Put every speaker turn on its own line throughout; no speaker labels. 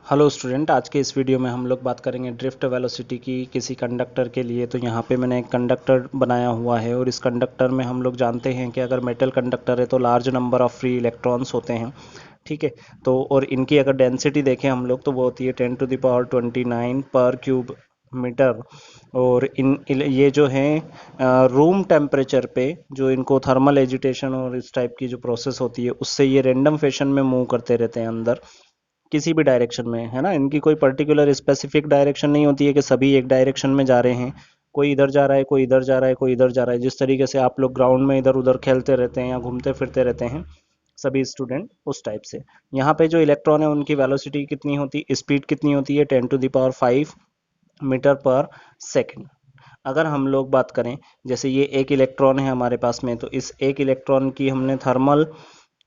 Hello student, आज के इस वीडियो में हम लोग बात करेंगे ड्रिफ्ट वेलोसिटी की किसी कंडक्टर के लिए। तो यहाँ पे मैंने एक कंडक्टर बनाया हुआ है और इस कंडक्टर में हम लोग जानते हैं कि अगर मेटल कंडक्टर है तो large number of free electrons होते हैं। ठीक है। तो और इनकी अगर डेंसिटी देखें हम लोग तो वो होती है 10⁻29 पर क्यूब मीटर। और ये जो हैं रूम टेम्परेचर पे जो इनको थर्मल एजिटेशन और इस टाइप की जो प्रोसेस होती है उससे ये रैंडम फैशन में मूव करते रहते हैं अंदर किसी भी डायरेक्शन में, है ना। इनकी कोई पर्टिकुलर स्पेसिफिक डायरेक्शन नहीं होती है कि सभी एक डायरेक्शन में जा रहे हैं। कोई इधर जा रहा है, कोई इधर जा रहा है, कोई इधर जा रहा है। जिस तरीके से आप लोग ग्राउंड में इधर उधर खेलते रहते हैं या घूमते फिरते रहते हैं सभी स्टूडेंट, उस टाइप से यहाँ पे जो इलेक्ट्रॉन है उनकी वेलोसिटी कितनी होती है, स्पीड कितनी होती है, 10⁵ मीटर पर सेकेंड। अगर हम लोग बात करें, जैसे ये एक इलेक्ट्रॉन है हमारे पास में, तो इस एक इलेक्ट्रॉन की हमने थर्मल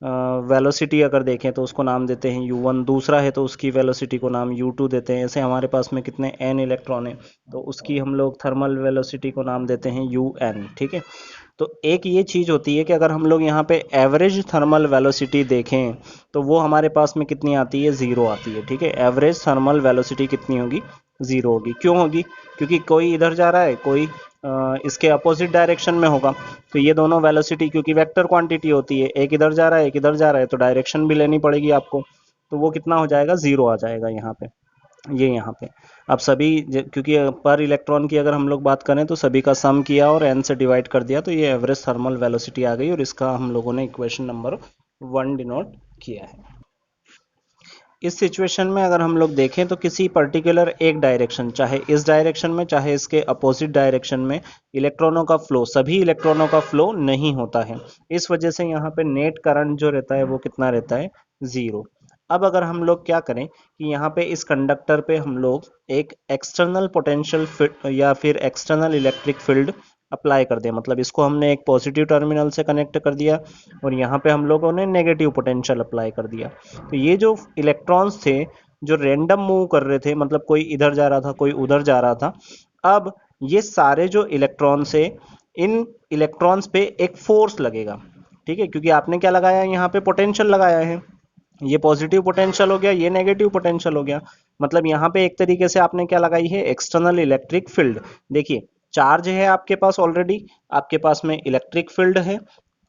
वेलोसिटी अगर देखें तो उसको नाम देते हैं u1। दूसरा है तो उसकी वेलोसिटी को नाम u2 देते हैं। ऐसे हमारे पास में कितने n इलेक्ट्रॉन है तो उसकी हम लोग थर्मल वेलोसिटी को नाम देते हैं un। ठीक है। तो एक ये चीज़ होती है कि अगर हम लोग यहाँ पे एवरेज थर्मल वेलोसिटी देखें तो वो हमारे पास में कितनी आती है, ज़ीरो आती है। ठीक है। एवरेज थर्मल वेलोसिटी कितनी होगी, ज़ीरो होगी। क्यों होगी? क्योंकि कोई इधर जा रहा है, कोई इसके अपोजिट डायरेक्शन में होगा। तो ये दोनों वेलोसिटी क्योंकि वेक्टर क्वांटिटी होती है, एक इधर जा रहा है एक इधर जा रहा है, तो डायरेक्शन भी लेनी पड़ेगी आपको। तो वो कितना हो जाएगा, ज़ीरो आ जाएगा यहाँ पे। ये यहाँ पे अब सभी क्योंकि पर इलेक्ट्रॉन की अगर हम लोग बात करें तो सभी का सम किया और n से डिवाइड कर दिया तो ये एवरेज थर्मल वेलोसिटी आ गई और इसका हम लोगों ने इक्वेशन नंबर 1 डिनोट किया है। इस सिचुएशन में अगर हम लोग देखें तो किसी पर्टिकुलर एक डायरेक्शन, चाहे इस डायरेक्शन में चाहे इसके अपोजिट डायरेक्शन में, इलेक्ट्रॉनों का फ्लो, सभी इलेक्ट्रॉनों का फ्लो नहीं होता है। इस वजह से यहाँ पे नेट करंट जो रहता है वो कितना रहता है, ज़ीरो। अब अगर हम लोग क्या करें कि यहाँ पे इस कंडक्टर पे हम लोग एक एक्सटर्नल पोटेंशियल या फिर एक्सटर्नल इलेक्ट्रिक फील्ड अप्लाई कर दें, मतलब इसको हमने एक पॉजिटिव टर्मिनल से कनेक्ट कर दिया और यहाँ पे हम लोगों ने नेगेटिव पोटेंशियल अप्लाई कर दिया। तो ये जो इलेक्ट्रॉन्स थे जो रैंडम मूव कर रहे थे, मतलब कोई इधर जा रहा था कोई उधर जा रहा था, अब ये सारे जो इलेक्ट्रॉन्स है इन इलेक्ट्रॉन्स पे एक फोर्स लगेगा। ठीक है। क्योंकि आपने क्या लगाया, यहाँ पे पोटेंशियल लगाया है। ये पॉजिटिव पोटेंशियल हो गया, ये नेगेटिव पोटेंशियल हो गया। मतलब यहाँ पे एक तरीके से आपने क्या लगाई है, एक्सटर्नल इलेक्ट्रिक फील्ड। देखिए, चार्ज है आपके पास ऑलरेडी, आपके पास में इलेक्ट्रिक फील्ड है,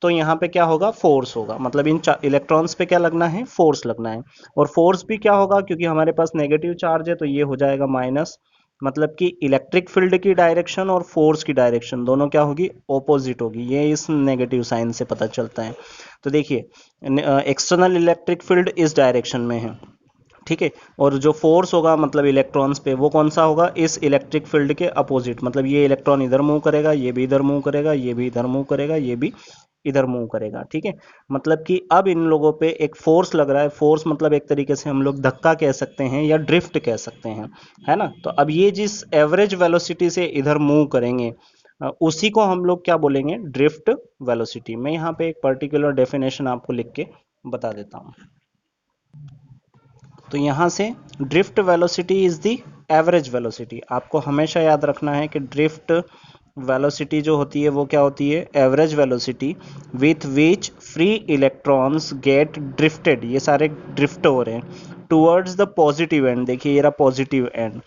तो यहाँ पे क्या होगा, फोर्स होगा। मतलब इन इलेक्ट्रॉन्स पे क्या लगना है, फोर्स लगना है। और फोर्स भी क्या होगा, क्योंकि हमारे पास नेगेटिव चार्ज है तो ये हो जाएगा माइनस। मतलब कि इलेक्ट्रिक फील्ड की डायरेक्शन और फोर्स की डायरेक्शन दोनों क्या होगी, ऑपोजिट होगी। ये इस नेगेटिव साइन से पता चलता है। तो देखिए, एक्सटर्नल इलेक्ट्रिक फील्ड इस डायरेक्शन में है। ठीक है। और जो फोर्स होगा मतलब इलेक्ट्रॉन्स पे, वो कौन सा होगा, इस इलेक्ट्रिक फील्ड के अपोजिट। मतलब ये इलेक्ट्रॉन इधर मूव करेगा, ये भी इधर मूव करेगा, ये भी इधर मूव करेगा, ये भी इधर मूव करेगा। ठीक है। मतलब कि अब इन लोगों पे एक फोर्स लग रहा है। फोर्स मतलब एक तरीके से हम लोग धक्का कह सकते हैं या ड्रिफ्ट कह सकते हैं, है ना। तो अब ये जिस एवरेज वेलोसिटी से इधर मूव करेंगे उसी को हम लोग क्या बोलेंगे, ड्रिफ्ट वेलोसिटी। मैं यहाँ पे एक पर्टिकुलर डेफिनेशन आपको लिख के बता देता हूँ। तो यहाँ से drift velocity is the average velocity. आपको हमेशा याद रखना है कि ड्रिफ्ट वेलोसिटी जो होती है वो क्या होती है, average velocity with which free electrons get drifted. ये सारे ड्रिफ्ट हो रहे हैं टूवर्ड्स द पॉजिटिव एंड। देखिए ये रहा positive end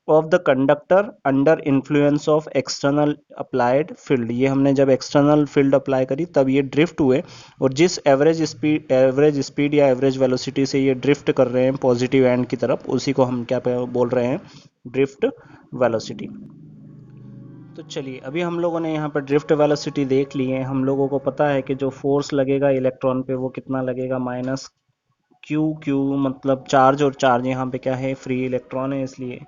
of the conductor under influence of external applied field. ये हमने जब एक्सटर्नल फील्ड अप्लाई करी तब ये ड्रिफ्ट हुए। और जिस एवरेज स्पीड या एवरेज वेलोसिटी से ये ड्रिफ्ट कर रहे हैं पॉजिटिव एंड की तरफ, उसी को हम क्या बोल रहे हैं, ड्रिफ्ट वेलोसिटी। तो चलिए, अभी हम लोगों ने यहाँ पर ड्रिफ्ट वेलोसिटी देख ली है। हम लोगों को पता है कि जो फोर्स लगेगा इलेक्ट्रॉन पे वो कितना लगेगा, माइनस क्यू। क्यू मतलब चार्ज, और चार्ज यहाँ पे क्या है, फ्री इलेक्ट्रॉन है, इसलिए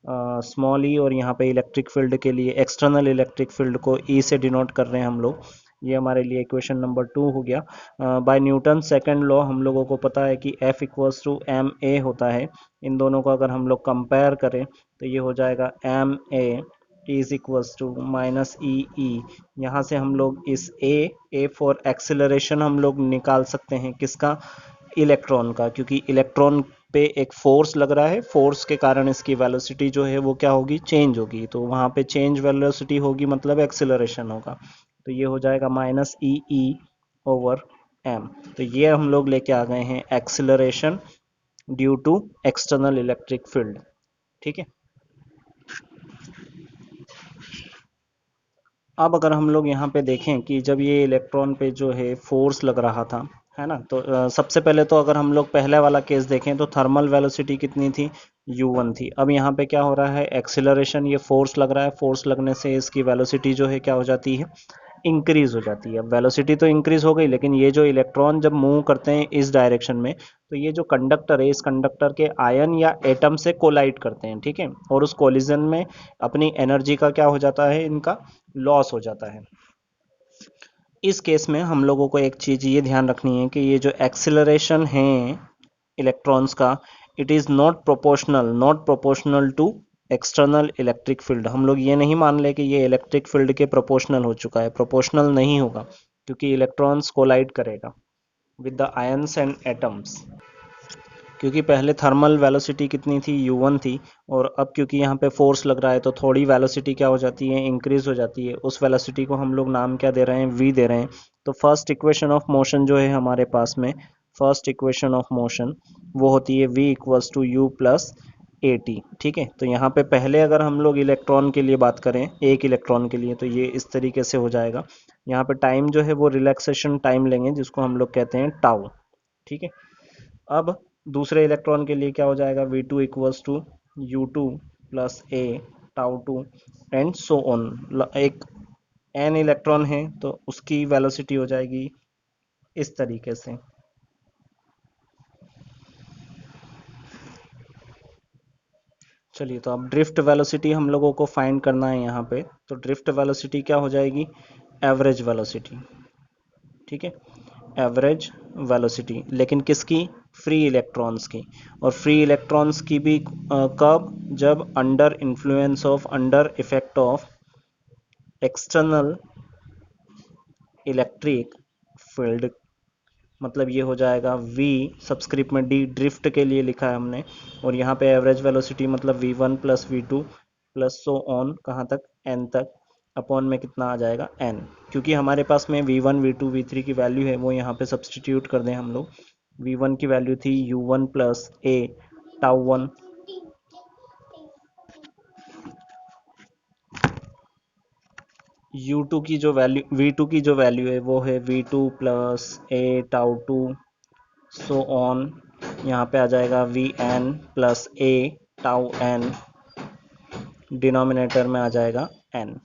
स्मॉल ई। और यहाँ पे इलेक्ट्रिक फील्ड के लिए एक्सटर्नल इलेक्ट्रिक फील्ड को ई से डिनोट कर रहे हैं हम लोग। ये हमारे लिए इक्वेशन नंबर 2 हो गया। बाय न्यूटन सेकंड लॉ हम लोगों को पता है कि F equals to M A होता है। इन दोनों को अगर हम लोग कंपेयर करें तो ये हो जाएगा M A is equals to minus E E. यहाँ से हम लोग इस ए फॉर एक्सेलरेशन हम लोग निकाल सकते हैं, किसका, इलेक्ट्रॉन का। क्योंकि इलेक्ट्रॉन पे एक फोर्स लग रहा है, फोर्स के कारण इसकी वेलोसिटी जो है वो क्या होगी, चेंज होगी। तो वहाँ पे चेंज वेलोसिटी होगी मतलब एक्सेलरेशन होगा। तो ये हो जाएगा minus E E over M. तो ये हम लोग लेके आ गए हैं acceleration due to external electric field. ठीक है। अब अगर हम लोग यहाँ पे देखें कि जब ये इलेक्ट्रॉन पे जो है फोर्स लग रहा था, है ना, तो सबसे पहले तो अगर हम लोग पहले वाला केस देखें तो थर्मल वेलोसिटी कितनी थी, u1 थी। अब यहाँ पे क्या हो रहा है, एक्सिलरेशन, ये फोर्स लग रहा है, फोर्स लगने से इसकी वेलोसिटी जो है क्या हो जाती है, इंक्रीज हो जाती है। अब वेलोसिटी तो इंक्रीज हो गई, लेकिन ये जो इलेक्ट्रॉन जब मूव करते हैं इस डायरेक्शन में, तो ये जो कंडक्टर है, इस कंडक्टर के आयन या एटम से कोलाइड करते हैं। ठीक है। और उस कोलिजन में अपनी एनर्जी का क्या हो जाता है, इनका लॉस हो जाता है। इस केस में हम लोगों को एक चीज ये ध्यान रखनी है कि ये जो एक्सिलरेशन है इलेक्ट्रॉन्स का, it is not proportional to external electric field. हम लोग ये नहीं मान ले कि ये इलेक्ट्रिक फील्ड के प्रोपोर्शनल हो चुका है, प्रोपोर्शनल नहीं होगा, क्योंकि इलेक्ट्रॉन्स कोलाइड करेगा with the ions and atoms. क्योंकि पहले थर्मल वेलोसिटी कितनी थी, u1 थी, और अब क्योंकि यहाँ पे फोर्स लग रहा है तो थोड़ी वेलोसिटी क्या हो जाती है, इंक्रीज हो जाती है। उस वेलोसिटी को हम लोग नाम क्या दे रहे हैं, v दे रहे हैं। तो फर्स्ट इक्वेशन ऑफ मोशन जो है हमारे पास में, फर्स्ट इक्वेशन ऑफ मोशन वो होती है v equals to u plus A T. ठीक है। तो यहाँ पे पहले अगर हम लोग इलेक्ट्रॉन के लिए बात करें, एक इलेक्ट्रॉन के लिए, तो ये इस तरीके से हो जाएगा। यहाँ पे टाइम जो है वो रिलैक्सेशन टाइम लेंगे, जिसको हम लोग कहते हैं टाउ। ठीक है। अब दूसरे इलेक्ट्रॉन के लिए क्या हो जाएगा, V two equals to U two plus A tau two and so on. एक एन इलेक्ट्रॉन है तो उसकी वेलोसिटी हो जाएगी इस तरीके से। चलिए, तो अब ड्रिफ्ट वेलोसिटी हम लोगों को फाइंड करना है यहाँ पे। तो ड्रिफ्ट वेलोसिटी क्या हो जाएगी, एवरेज वेलोसिटी। ठीक है। एवरेज वेलोसिटी, लेकिन किसकी, फ्री इलेक्ट्रॉन्स की। और फ्री इलेक्ट्रॉन्स की भी कब, जब under influence of, under effect of external electric field. मतलब ये हो जाएगा v सब्सक्रिप्ट में d, ड्रिफ्ट के लिए लिखा है हमने। और यहाँ पे एवरेज वेलोसिटी मतलब v1 plus v2 plus so on, कहाँ तक, n तक, अपॉन में कितना आ जाएगा, n। क्योंकि हमारे पास में v1 v2 v3 की वैल्यू है, वो यहाँ पे सब्सटीट्यूट कर दें हम लोग। v1 की वैल्यू थी u1 plus a tau one, u2 की जो वैल्यू, v2 की जो वैल्यू है वो है v2 plus a tau two so on. यहाँ पे आ जाएगा V N plus A tau N, denominator में आ जाएगा एन।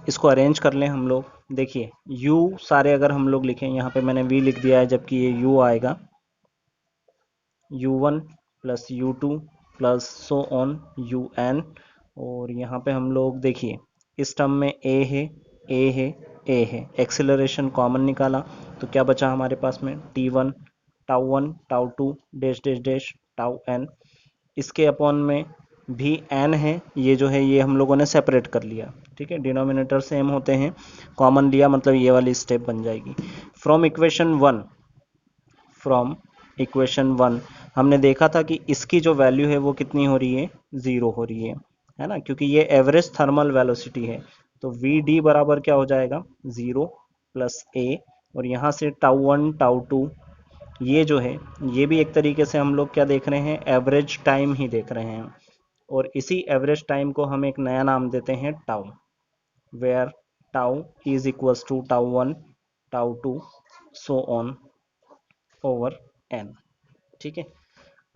इसको अरेंज कर लें हम लोग। देखिए u सारे अगर हम लोग लिखें, यहाँ पे मैंने v लिख दिया है, जबकि ये u आएगा u1 plus u2 plus so on un। और यहाँ पे हम लोग देखिए इस टर्म में a है, a है, a है, एक्सेलरेशन कॉमन निकाला तो क्या बचा हमारे पास में, t1 tau 1 tau 2 dash dash dash tau n। इसके अपॉन में भी n है, ये जो है ये हम लोगों ने सेपरेट कर लिया। ठीक है। डिनोमिनेटर सेम होते हैं, कॉमन लिया, मतलब ये वाली स्टेप बन जाएगी। From equation one, from equation one हमने देखा था कि इसकी जो वैल्यू है वो कितनी हो रही है, ज़ीरो हो रही है ना, क्योंकि ये एवरेज थर्मल वेलोसिटी है। तो वी डी बराबर क्या हो जाएगा, ज़ीरो प्लस ए, और यहाँ से टाउ 1 टाउ 2, ये जो है ये भी एक तरीके से हम लोग क्या देख रहे हैं, एवरेज टाइम ही देख रहे हैं। और इसी एवरेज टाइम को हम एक नया नाम देते हैं tau, where tau is equals to tau 1 tau 2 so on over N. ठीक है।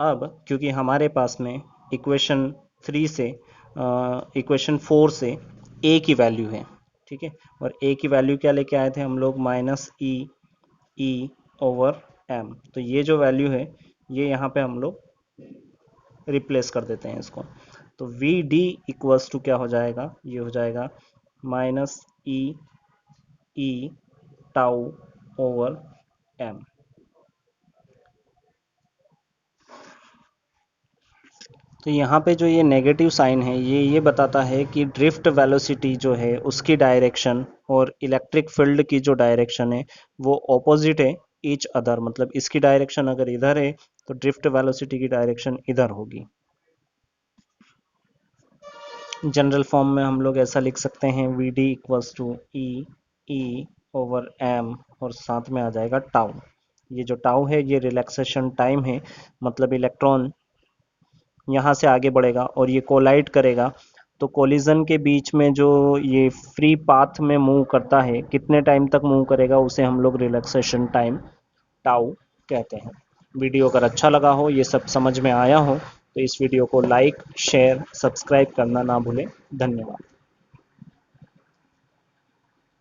अब क्योंकि हमारे पास में इक्वेशन 3 से, इक्वेशन 4 से a की वैल्यू है। ठीक है। और a की वैल्यू क्या लेके आए थे हम लोग, minus E, E over M. तो ये जो वैल्यू है ये यहाँ पे हम लोग रिप्लेस कर देते हैं इसको। तो वी डी इक्वल्स टू क्या हो जाएगा, ये हो जाएगा माइनस ई, ई टाउ ओवर एम। तो यहाँ पे जो ये नेगेटिव साइन है, ये बताता है कि ड्रिफ्ट वेलोसिटी जो है उसकी डायरेक्शन और इलेक्ट्रिक फील्ड की जो डायरेक्शन है वो ऑपोजिट है ईच अदर। मतलब इसकी डायरेक्शन अगर इधर है तो ड्रिफ्ट वेलोसिटी की डायरेक्शन इधर होगी। जनरल फॉर्म में हम लोग ऐसा लिख सकते हैं, V D equals to E, E over M, और साथ में आ जाएगा टाउ। ये जो टाउ है ये रिलैक्सेशन टाइम है, मतलब इलेक्ट्रॉन यहाँ से आगे बढ़ेगा और ये कोलाइड करेगा, तो कोलिजन के बीच में जो ये फ्री पाथ में मूव करता है, कितने टाइम तक मूव करेगा, उसे हम लोग रिलैक्सेशन टाइम टाउ कहते हैं। वीडियो अगर अच्छा लगा हो, ये सब समझ में आया हो, तो इस वीडियो को लाइक शेयर सब्सक्राइब करना ना भूलें। धन्यवाद।